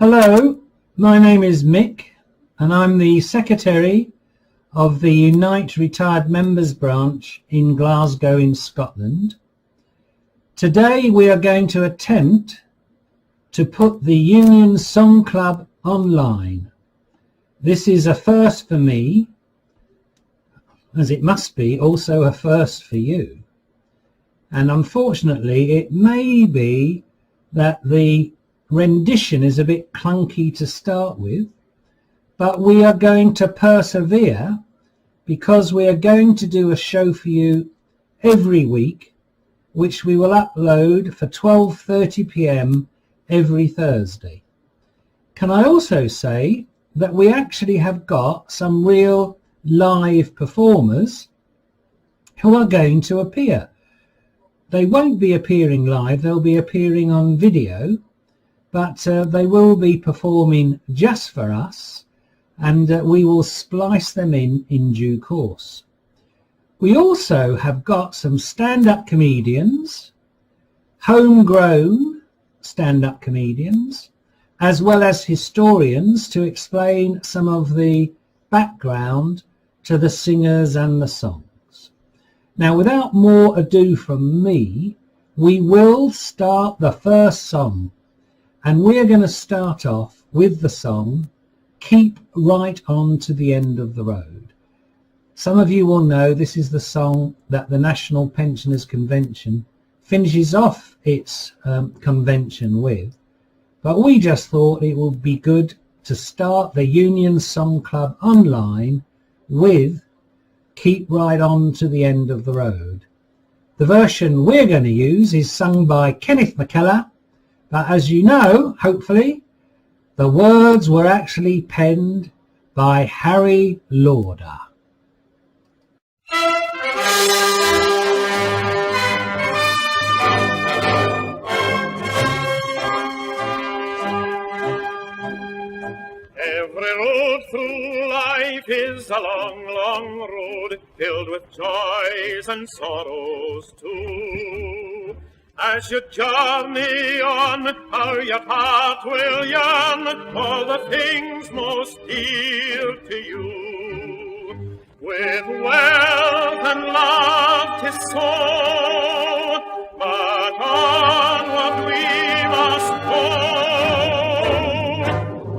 Hello, my name is Mick and I'm the Secretary of the Unite Retired Members Branch in Glasgow in Scotland. Today we are going to attempt to put the Union Song Club online. This is a first for me, as it must be also a first for you. And unfortunately it may be that the rendition is a bit clunky to start with, but we are going to persevere because we are going to do a show for you every week, which we will upload for 12:30 p.m. every Thursday. Can I also say that we actually have got some real live performers who are going to appear. They won't be appearing live, they'll be appearing on video, but they will be performing just for us, and we will splice them in due course. We also have got some stand-up comedians, homegrown stand-up comedians, as well as historians to explain some of the background to the singers and the songs. Now, without more ado from me, we will start the first song. And we're going to start off with the song, Keep Right On to the End of the Road. Some of you will know this is the song that the National Pensioners Convention finishes off its convention with. But we just thought it would be good to start the Union Song Club online with Keep Right On to the End of the Road. The version we're going to use is sung by Kenneth McKellar. But as you know, hopefully, the words were actually penned by Harry Lauder. Every road through life is a long, long road, filled with joys and sorrows too. As you journey on, how your heart will yearn for the things most dear to you. With wealth and love 'tis so, but onward we must go.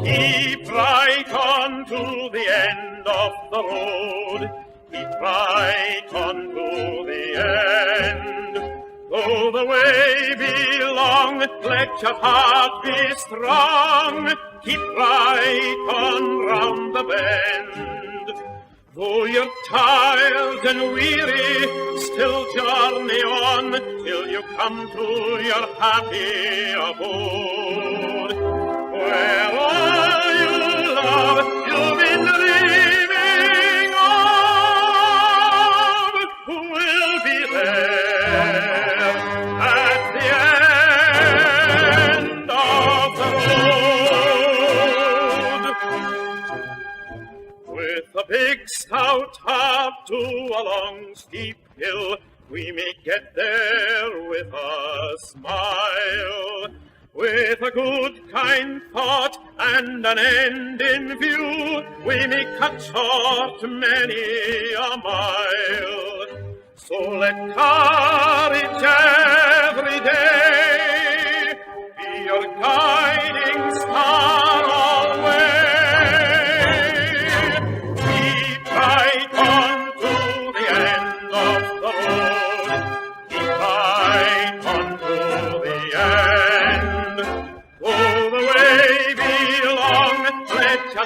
Keep right on to the end of the road. Keep right on to the end. Though the way be long, let your heart be strong. Keep right on round the bend. Though you're tired and weary, still journey on till you come to your happy abode. Where all you love you've been dreaming of will be there. A big stout heart to a long steep hill, we may get there with a smile. With a good kind thought and an end in view, we may cut short many a mile. So let courage every day be your guiding star always.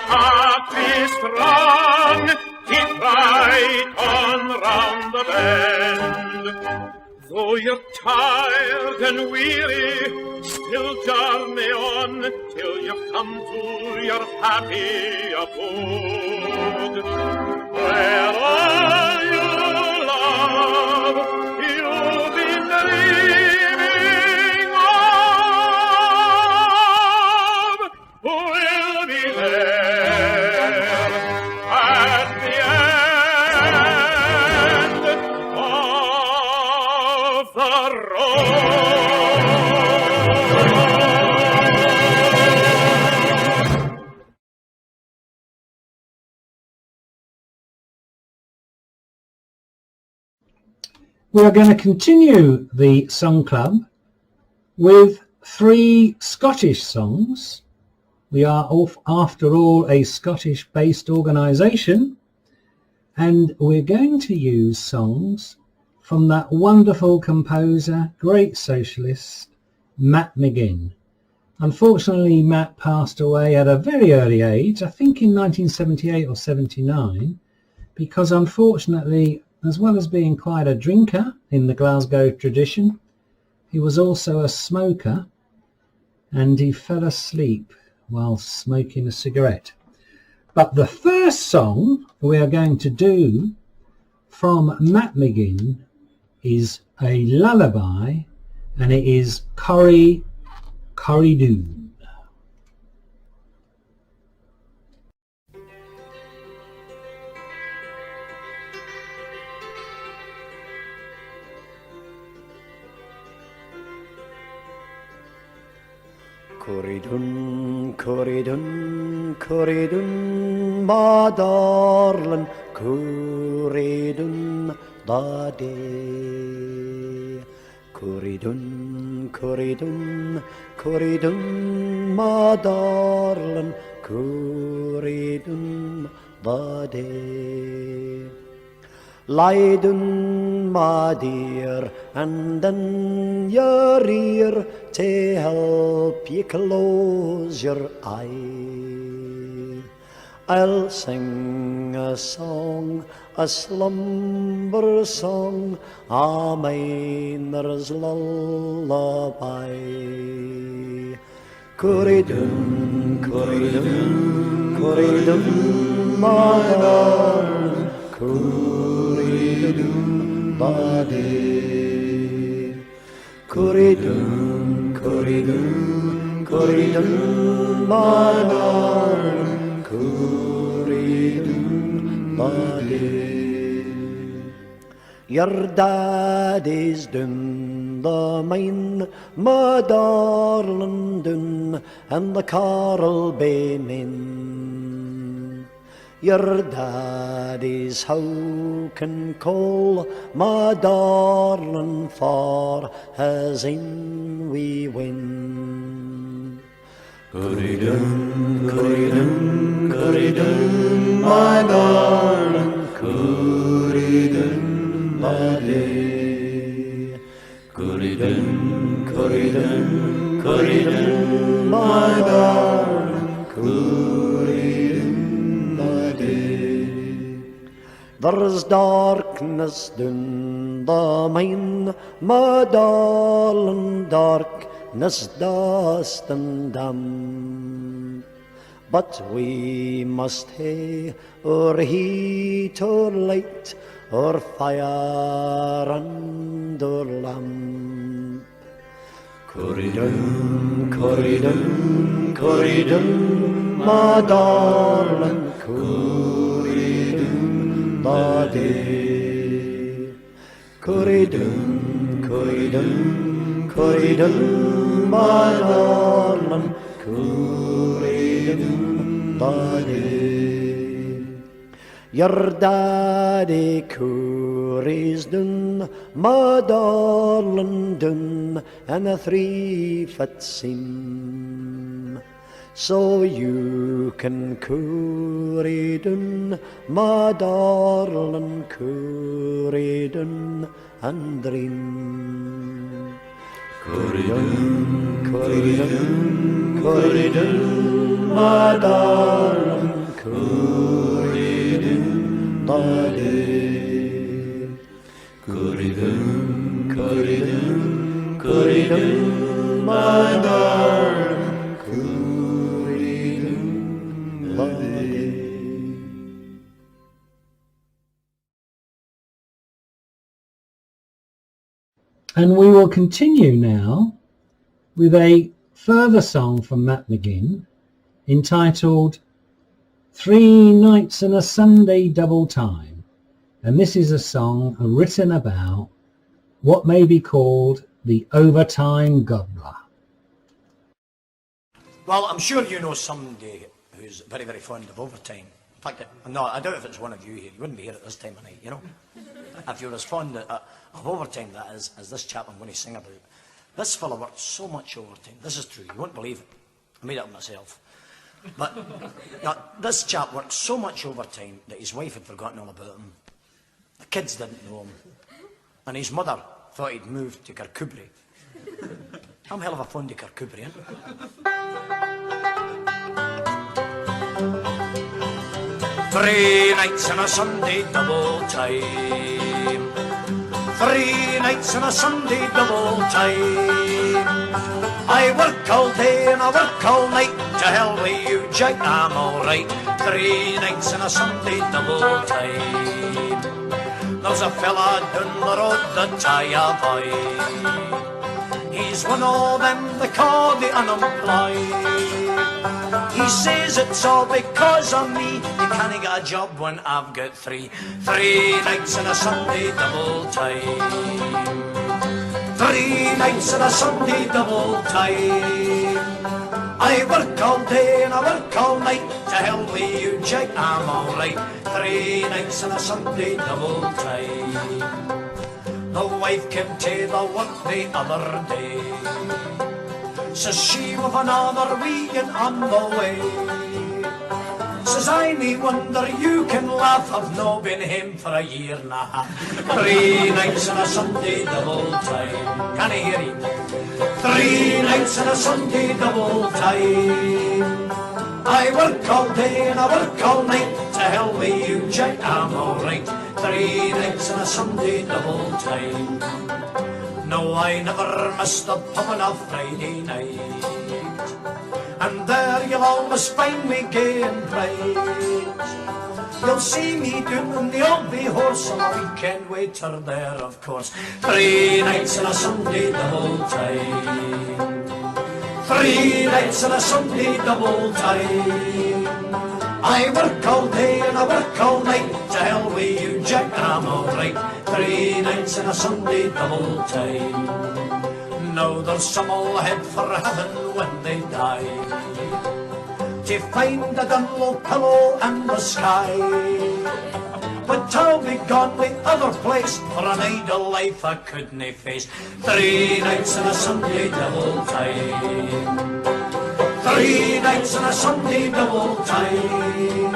Heart be strong, keep right on round the bend. Though you're tired and weary, still journey on till you come to your happy abode. Where all you love you've been dreaming of will be there. We are going to continue the song club with 3 Scottish songs. We are, after all, a Scottish-based organisation, and we're going to use songs from that wonderful composer, great socialist, Matt McGinn. Unfortunately, Matt passed away at a very early age, I think in 1978 or 79, because unfortunately, as well as being quite a drinker in the Glasgow tradition, he was also a smoker, and he fell asleep while smoking a cigarette. But the first song we are going to do from Matt McGinn is a lullaby, and it is Corrie Corridoon. Corridoon, Corridoon, Corridoon, my darling, Corridoon, the day. Corridoon, Corridoon, Corridoon, my darling, Corridoon, the day. Lie down, my dear, and in your ear to help you close your eye. I'll sing a song, a slumber song, a miner's lullaby. Corridoon, Corridoon, Corridoon, my darling, Corridoon, the day. Corridoon, Corridoon, Corridoon, my darling, Corridoon, the day. Your daddy's down the mine, my darling, down, and the Carl Bay men. Your daddy's how can call, my darling, for his in we win. Corridoon, Corridoon, Corridoon, my darling, Corridoon, the day. Corridoon, Corridoon, Corridoon, my darling, Corridoon, the day. There's darkness down the mine, my darling, darkness, dust and damp. But we must hae our heat, our light, our fire and our lamp. Corridoon, Corridoon, Corridoon, my darling, Corridoon, the day. Corridoon, Corridoon, Corridoon, my darling, Corridoon, the day. Your daddy Corrie's down, my darling, down, and a 3-foot seam. So you can Corrie down, my darling, Corrie down, and dream. Corridoon, Corridoon, Corridoon, my darling, Corridoon, the day. Corridoon, Corridoon, Corridoon, my darling, Corridoon, the day. And we will continue now with a further song from Matt McGinn entitled 3 Nights and a Sunday Double Time. And this is a song written about what may be called the overtime gobbler. Well, I'm sure you know somebody who's very, very fond of overtime. In fact, I doubt if it's one of you here. You wouldn't be here at this time of night, you know. if you're as fond of overtime that is, as this chap I'm going to sing about, this fella worked so much overtime. This is true, you won't believe it. I made it up myself. But this chap worked so much overtime that his wife had forgotten all about him. The kids didn't know him. And his mother thought he'd moved to Kirkcudbright. I'm a hell of a fond of Kirkcudbright, ain't I? 3 nights and a Sunday double time. 3 nights and a Sunday double time. I work all day and I work all night. To hell with you, Jack, I'm alright. 3 nights and a Sunday double time. There's a fella down the road that I avoid. He's one of them they call the unemployed. He says it's all because of me. You can't get a job when I've got 3 nights and a Sunday double time. 3 nights and a Sunday double time. I work all day and I work all night. To hell with you, Jack, I'm alright. 3 nights and a Sunday double time. The wife came to the work the other day. Says she with another weekend on the way. Says I me wonder you can laugh. I've no been home for a year and a half. 3 nights and a Sunday double time. Can I hear you? 3 nights and a Sunday double time. I work all day and I work all night. To hell with you, Jack, I'm alright. 3 nights and a Sunday double time. No, I never missed the pub on a Friday night. And there you'll always find me gay and bright. You'll see me doing the old bay horse on a weekend waiter there, of course. 3 nights and a Sunday double time. 3 nights and a Sunday double time. I work all day and I work all night. To hell with you, Jack, I'm alright. 3 nights and a Sunday double time. Now there's some all head for heaven when they die, to find a Dunlop pillow and the sky. But I'll be gone the other place, for an idle life I couldn't face. 3 nights and a Sunday double time. 3 nights and a Sunday double time.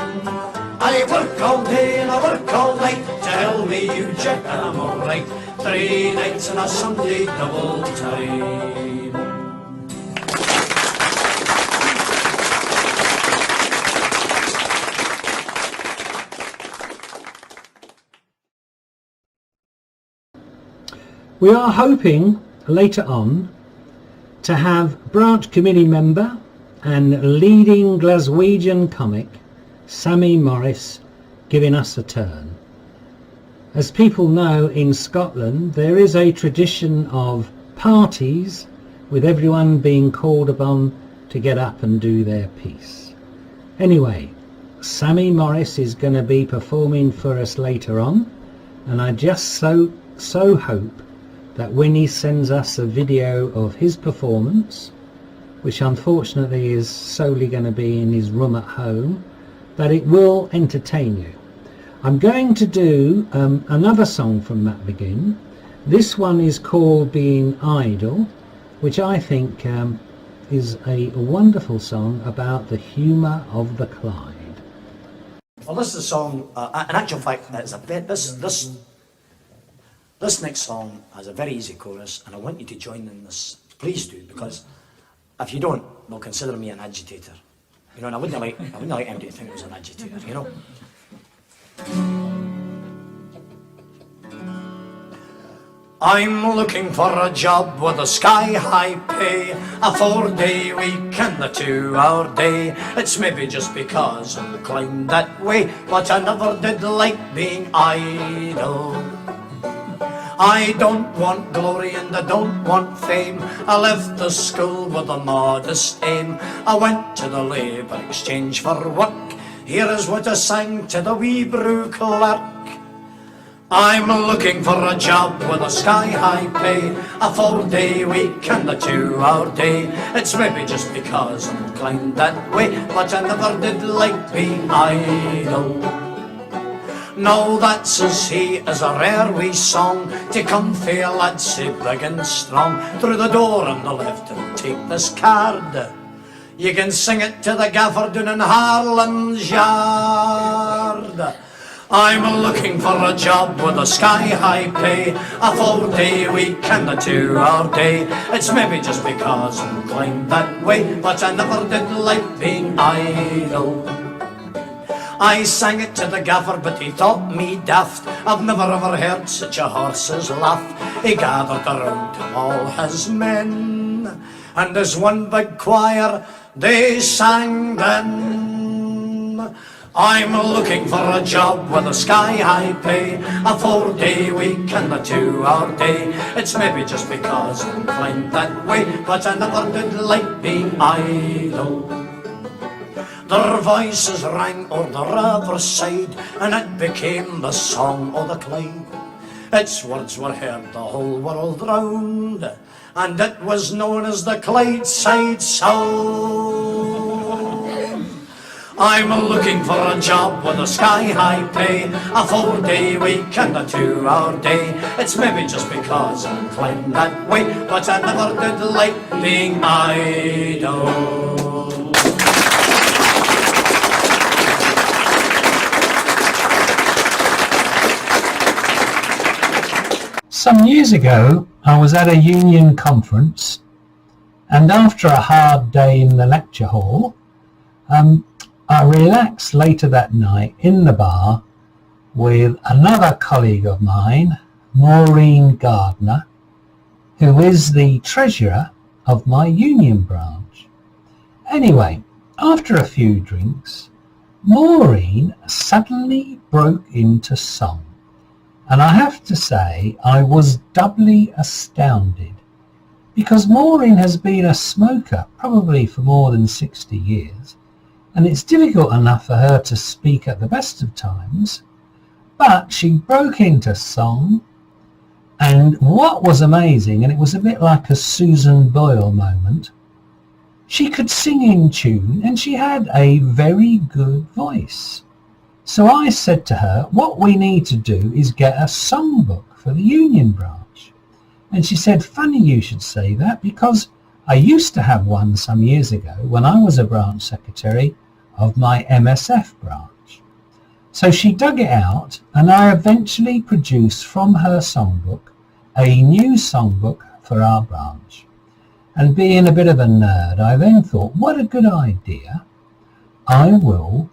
I work all day and I work all night. To hell with you, Jack, I'm alright. 3 nights and a Sunday double time. We are hoping later on to have branch committee member and leading Glaswegian comic Sammy Morris giving us a turn. As people know, in Scotland there is a tradition of parties with everyone being called upon to get up and do their piece. Anyway, Sammy Morris is going to be performing for us later on, and I just so hope that when he sends us a video of his performance, which unfortunately is solely going to be in his room at home, that it will entertain you. I'm going to do another song from Matt Begin. This one is called Being Idle, which I think is a wonderful song about the humour of the Clyde. Well, this is a song, in actual fact, it's a bit, this next song has a very easy chorus, and I want you to join in this. Please do, because if you don't, they'll consider me an agitator. You know, and I wouldn't like anybody to think I was an agitator, you know. I'm looking for a job with a sky-high pay, a 4-day week and a 2-hour day. It's maybe just because I'm inclined that way, but I never did like being idle. I don't want glory and I don't want fame. I left the school with a modest aim. I went to the labour exchange for work. Here is what I sang to the wee brew clerk. I'm looking for a job with a sky-high pay, a 4-day week and a 2-hour day. It's maybe just because I'm inclined that way, but I never did like being idle. Now that's as he is a rare wee song to come fair lads sae big and strong through the door on the left and take this card. You can sing it to the gaffer down in Harlan's yard. I'm looking for a job with a sky-high pay, a 4-day week and a 2-hour day. It's maybe just because I'm inclined that way, but I never did like being idle. I sang it to the gaffer, but he thought me daft. I've never ever heard such a horse's laugh. He gathered around him all his men, and as one big choir they sang then. I'm looking for a job with a sky-high pay, a 4-day week and a 2-hour day. It's maybe just because I'm inclined that way, but I never did like being idle. Their voices rang o'er the riverside, and it became the song o' the Clyde. Its words were heard the whole world round, and it was known as the Clydeside Sound. I'm looking for a job with a sky-high pay, a 4-day week and a 2-hour day. It's maybe just because I'm inclined that way, but I never did like being idle. Some years ago, I was at a union conference, and after a hard day in the lecture hall, I relaxed later that night in the bar with another colleague of mine, Maureen Gardner, who is the treasurer of my union branch. Anyway, after a few drinks, Maureen suddenly broke into song. And I have to say, I was doubly astounded, because Maureen has been a smoker probably for more than 60 years, and it's difficult enough for her to speak at the best of times, but she broke into song, and what was amazing, and it was a bit like a Susan Boyle moment, she could sing in tune, and she had a very good voice. So I said to her, what we need to do is get a songbook for the union branch. And she said, funny you should say that, because I used to have one some years ago when I was a branch secretary of my MSF branch. So she dug it out, and I eventually produced from her songbook a new songbook for our branch. And being a bit of a nerd, I then thought, what a good idea. I will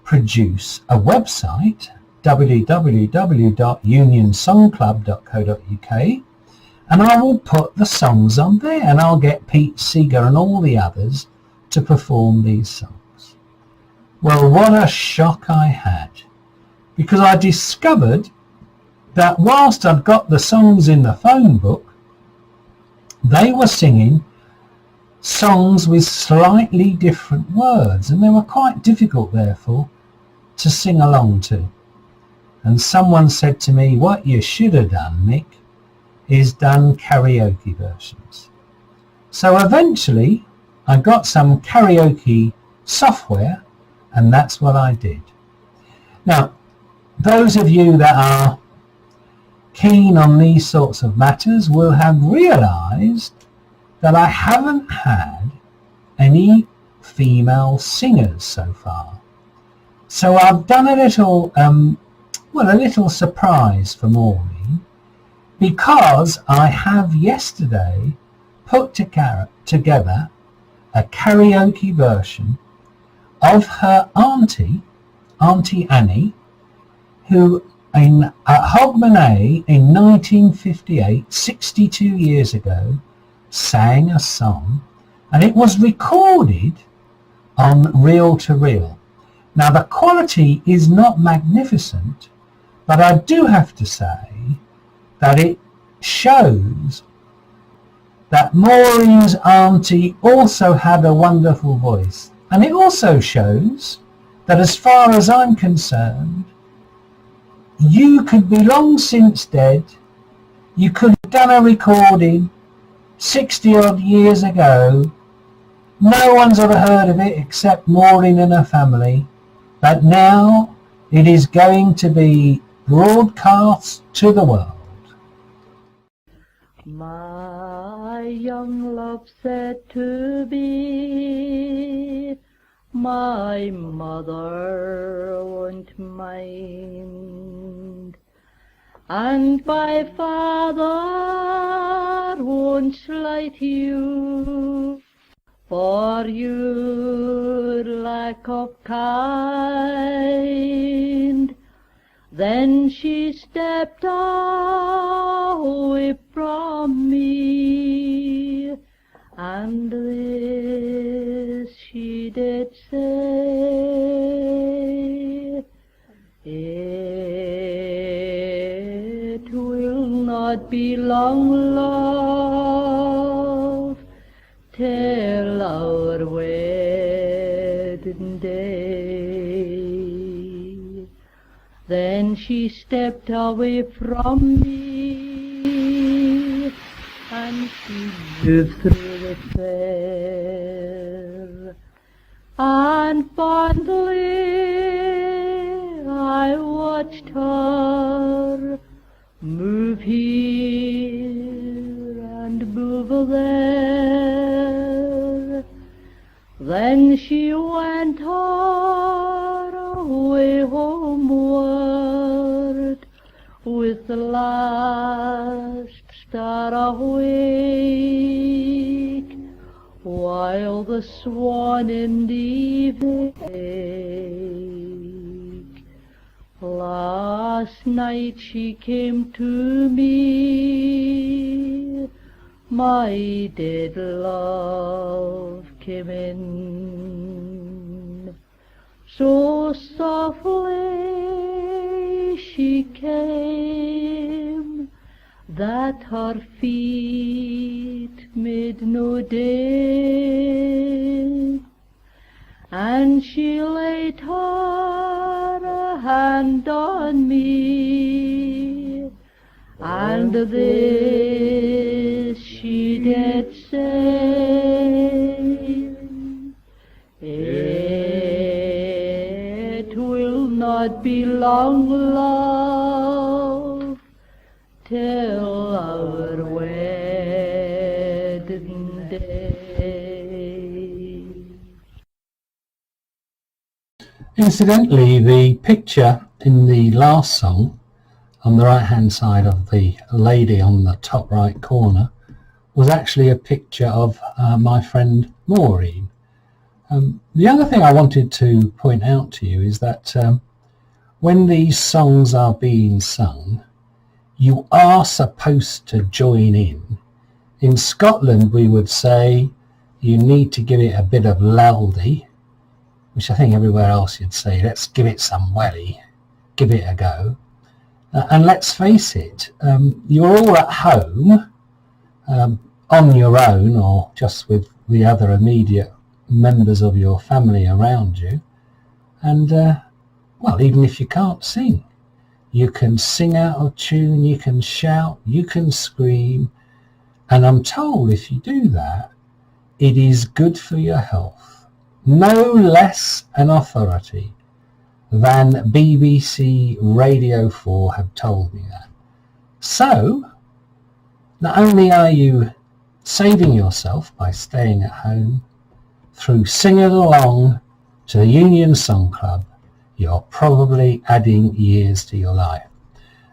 produce a website, www.unionsongclub.co.uk, and I will put the songs on there, and I'll get Pete Seeger and all the others to perform these songs. Well, what a shock I had, because I discovered that whilst I'd got the songs in the phone book, they were singing songs with slightly different words, and they were quite difficult, therefore, to sing along to. And someone said to me, what you should have done, Mick, is done karaoke versions. So eventually I got some karaoke software, and that's what I did. Now, those of you that are keen on these sorts of matters will have realised that I haven't had any female singers so far. So I've done a little, a little surprise for Maureen, because I have yesterday put together a karaoke version of her Auntie Annie, who at Hogmanay in 1958, 62 years ago, sang a song, and it was recorded on reel to reel. Now the quality is not magnificent, but I do have to say that it shows that Maureen's auntie also had a wonderful voice, and it also shows that as far as I'm concerned, you could be long since dead, you could have done a recording 60 odd years ago, no one's ever heard of it except Maureen and her family, but now It is going to be broadcast to the world. My young love said to me, my mother won't mind, and my father won't slight you for your lack of kind. Then she stepped away from me, and this she did say, it will not be long, love, till our wedding day. Then she stepped away from me, and she moved through the fair, and fondly I watched her move here and move there. Then she went her way homeward, with the last star awake, while the swan in the evening. Last night she came to me, my dead love came in. So softly she came that her feet made no din, and she laid her hand on me, and this she did say, it will not be long, love, till our wedding day. Incidentally, the picture in the last song on the right hand side of the lady on the top right corner was actually a picture of my friend Maureen. The other thing I wanted to point out to you is that when these songs are being sung, you are supposed to join in. In Scotland we would say you need to give it a bit of loudy, which I think everywhere else you'd say, let's give it some welly, give it a go. And let's face it, you're all at home on your own or just with the other immediate members of your family around you. And, well, even if you can't sing, you can sing out of tune, you can shout, you can scream. And I'm told if you do that, it is good for your health. No less an authority than BBC Radio 4 have told me that. So, not only are you saving yourself by staying at home, through singing along to the Union Song Club, you're probably adding years to your life.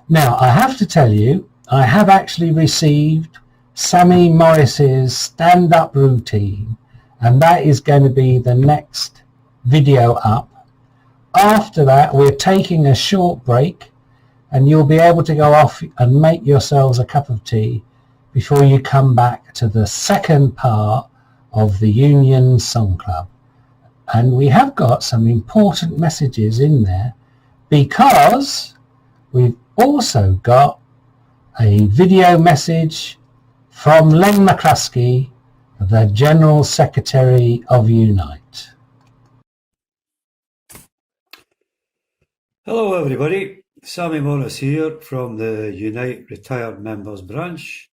Now, I have to tell you, I have actually received Sammy Morris's stand-up routine, and that is going to be the next video up. After that, we're taking a short break, and you'll be able to go off and make yourselves a cup of tea before you come back to the second part of the Union Song Club. And we have got some important messages in there, because we've also got a video message from Len McCluskey, the General Secretary of Unite. Hello everybody, Sammy Morris here from the Unite Retired Members Branch,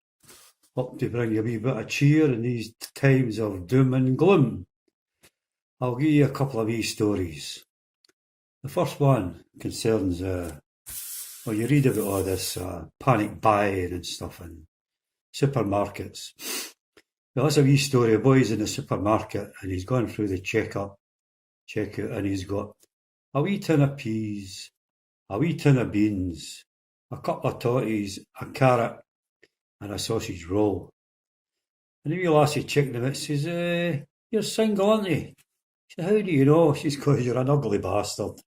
up to bring you a wee bit of cheer in these times of doom and gloom. I'll give you a couple of wee stories. The first one concerns, well, you read about all this panic buying and stuff in supermarkets. Well, that's a wee story. A boy's in the supermarket and he's going through the checkout, and he's got a wee tin of peas, a wee tin of beans, a couple of totties, a carrot, and a sausage roll. And the wee lassie checked him out, says, you're single, aren't you? She said, how do you know? She's because you're an ugly bastard.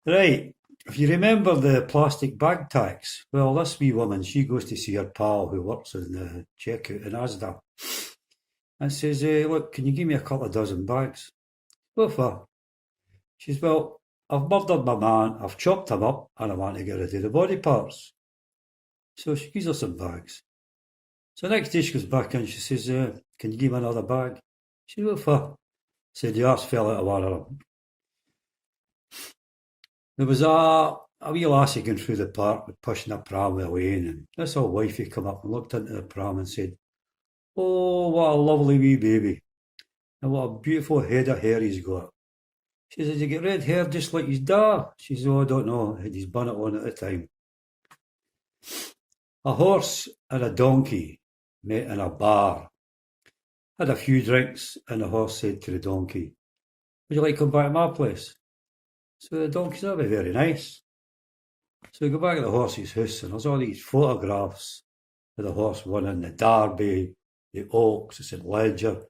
Right, if you remember the plastic bag tax, well, this wee woman, she goes to see her pal who works in the checkout in Asda and says, look, can you give me a couple of dozen bags? What for? She says, well, I've murdered my man, I've chopped him up, and I want to get rid of the body parts. So she gives her some bags. So next day she goes back in, she says, can you give me another bag? She says, what for? Said the arse fell out of one of them. There was a wee lassie going through the park with pushing a pram with a wain, and this old wifey come up and looked into the pram and said, oh, what a lovely wee baby, and what a beautiful head of hair he's got. She says, did you get red hair just like his dad? She says, oh, I don't know, he had his bonnet on at the time. A horse and a donkey met in a bar, had a few drinks, and the horse said to the donkey, would you like to come back to my place? So the donkey said, that'd be very nice. So we go back to the horse's house, and there's all these photographs of the horse winning the Derby, the Oaks, the St Leger,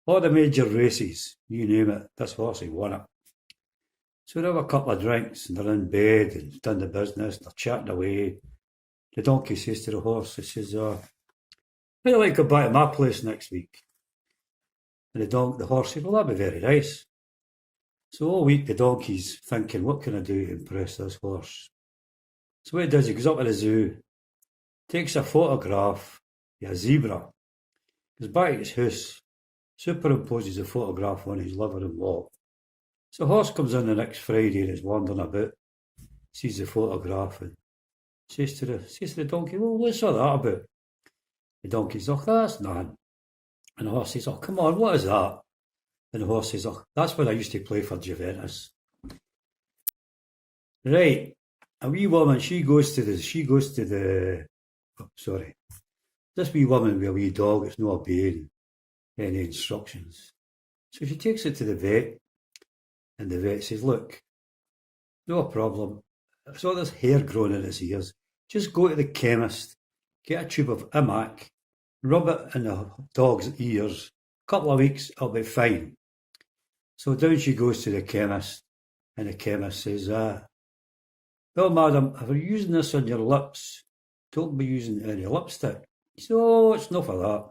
all the major races, you name it, this horse, he won it. So they have a couple of drinks, and they're in bed, and done the business, they're chatting away. The donkey says to the horse, he says, I'd like to go back to my place next week. And the horse said, well, that'd be very nice. So all week the donkey's thinking, what can I do to impress this horse? So what he does, he goes up to the zoo, takes a photograph of a zebra, goes back to his house, superimposes a photograph on his living wall. So the horse comes in the next Friday and is wandering about, sees the photograph and says to the donkey, well, what's all that about? The donkey says, oh, that's nothing. And the horse says, oh, come on, what is that? And the horse says, oh, that's when I used to play for Juventus. Right, a wee woman, this wee woman with a wee dog, it's not obeying any instructions. So she takes it to the vet, and the vet says, look, no problem, I saw this hair growing in its ears, just go to the chemist, get a tube of Imac, rub it in the dog's ears, a couple of weeks, it'll be fine. So down she goes to the chemist, and the chemist says, well, madam, if you're using this on your lips, don't be using any lipstick. He says, oh, it's not for that.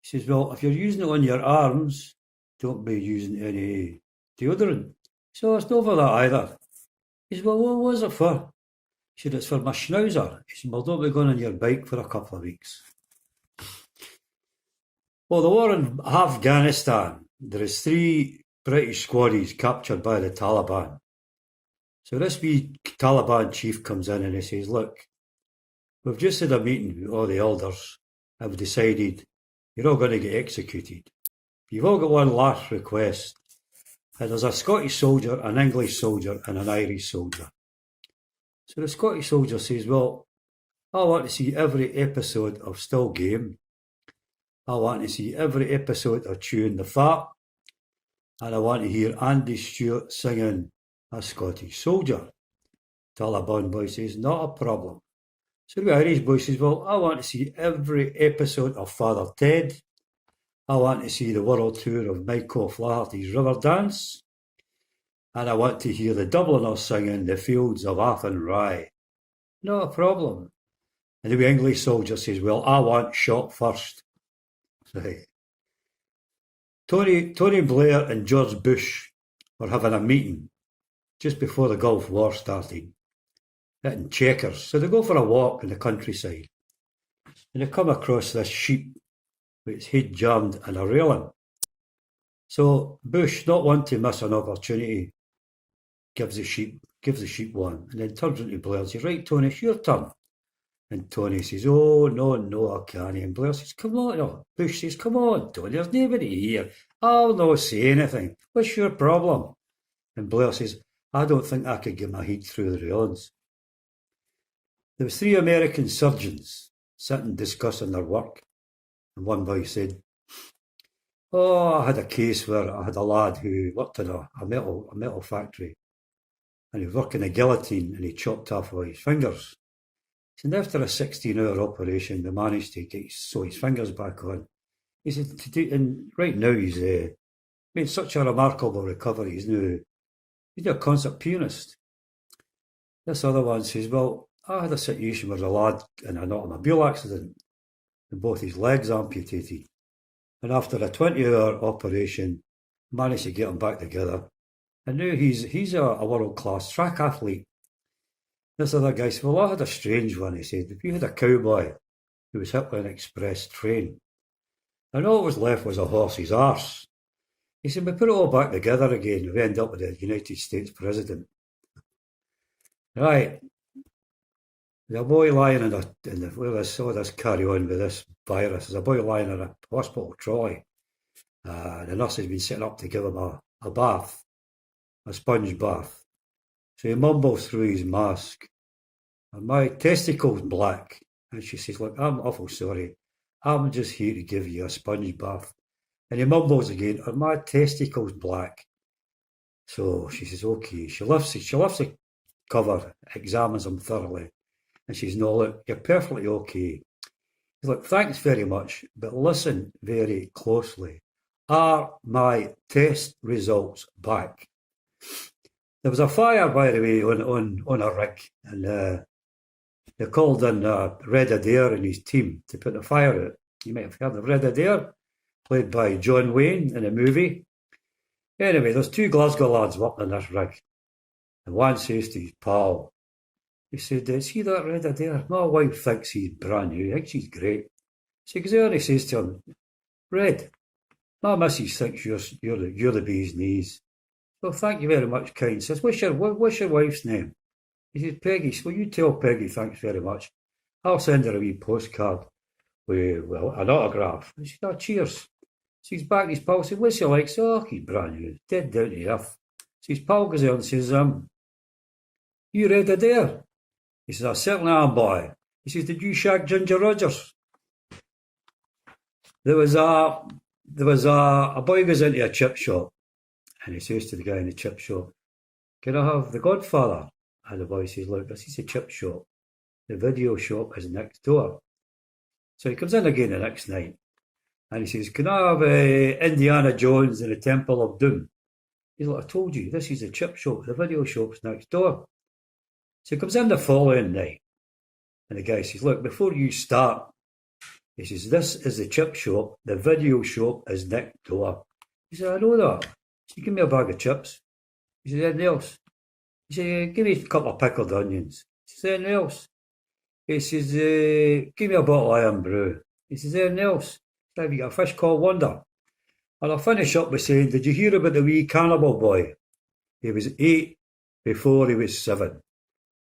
He says, well, if you're using it on your arms, don't be using any deodorant. He says, oh, it's not for that either. He says, well, what was it for? He said, it's for my schnauzer. He said, well, don't be going on your bike for a couple of weeks. Well, the war in Afghanistan, there is 3 British squaddies captured by the Taliban. So this wee Taliban chief comes in and he says, look, we've just had a meeting with all the elders and we've decided you're all going to get executed. You've all got one last request. And there's a Scottish soldier, an English soldier and an Irish soldier. So the Scottish soldier says, well, I want to see every episode of Still Game. I want to see every episode of Chewing the Fat. And I want to hear Andy Stewart singing A Scottish Soldier. Taliban boy says, not a problem. So the Irish boy says, well, I want to see every episode of Father Ted. I want to see the world tour of Michael Flaherty's River Dance. And I want to hear the Dubliners singing The Fields of Athenry. Not a problem. And the English soldier says, well, I want shot first. Right. Tony Blair and George Bush were having a meeting just before the Gulf War started, hitting Chequers. So they go for a walk in the countryside and they come across this sheep with its head jammed in a railing. So Bush, not wanting to miss an opportunity, gives the sheep one, and then turns into Blair and says, right, Tony, it's your turn. And Tony says, oh, no, I can't. And Blair says, come on. No. Bush says, come on, Tony, there's nobody here. I'll not say anything. What's your problem? And Blair says, I don't think I could get my heat through the rayons. There was 3 American surgeons sitting discussing their work, and one boy said, oh, I had a case where I had a lad who worked in a metal factory, and he was working a guillotine and he chopped off all his fingers. And after a 16-hour operation, they managed to sew his fingers back on. He said, and right now he's made such a remarkable recovery. He's now a concert pianist. This other one says, well, I had a situation where a lad in an automobile accident and both his legs amputated. And after a 20-hour operation, managed to get him back together. And now he's a world-class track athlete. This other guy said, well, I had a strange one. He said, if you had a cowboy who was hit by an express train, and all that was left was a horse's arse. He said, we put it all back together again, we end up with the United States president. Right. There's a boy lying well, all this carry on with this virus. There's a boy lying in a hospital trolley. The nurse has been setting up to give him a bath, a sponge bath. So he mumbles through his mask, and my testicle's black. And she says, look, I'm awful sorry. I'm just here to give you a sponge bath. And he mumbles again, and my testicle's black. So she says, okay. She lifts the cover, examines him thoroughly. And she says, no, look, you're perfectly okay. He's like, thanks very much, but listen very closely. Are my test results back? There was a fire, by the way, on a rig, and they called in Red Adair and his team to put the fire out. You might have heard of Red Adair, played by John Wayne in a movie. Anyway, there's 2 Glasgow lads working in this rig, and one says to his pal, he said, see that Red Adair? My wife thinks he's brand new, I think she's great. So he goes there and he says to him, Red, my missus thinks you're the bee's knees. Well, thank you very much, kind. Says, what's your wife's name? He says, Peggy. So you tell Peggy, thanks very much. I'll send her a wee postcard with an autograph. And she said, oh, cheers. So he's back to his pal, says, what's he like? So, oh, he's brand new, dead down to earth. So his pal goes there and says, you Red Adair? He says, I certainly am, boy. He says, did you shag Ginger Rogers? There was a boy goes into a chip shop, and he says to the guy in the chip shop, can I have the Godfather? And the boy says, look, this is a chip shop. The video shop is next door. So he comes in again the next night, and he says, can I have Indiana Jones and the Temple of Doom? He's like, I told you, this is a chip shop. The video shop's next door. So he comes in the following night, and the guy says, look, before you start, he says, this is the chip shop. The video shop is next door. He said, I know that. He said, give me a bag of chips. He said, anything else? He said, give me a couple of pickled onions. He said, anything else? He says, give me a bottle of iron brew. He says, anything else? He said, have you got a fish called Wonder? And I'll finish up by saying, did you hear about the wee cannibal boy? He was 8 before he was 7.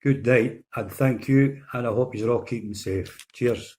Good night, and thank you, and I hope you're all keeping safe. Cheers.